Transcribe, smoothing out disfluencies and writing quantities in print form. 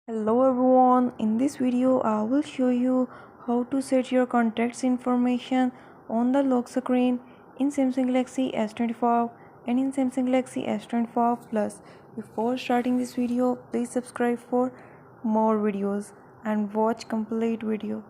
Hello everyone, in this video I will show you how to set your contacts information on the lock screen in Samsung Galaxy S25 and in Samsung Galaxy S25 Plus. Before starting this video, please subscribe for more videos and watch complete video.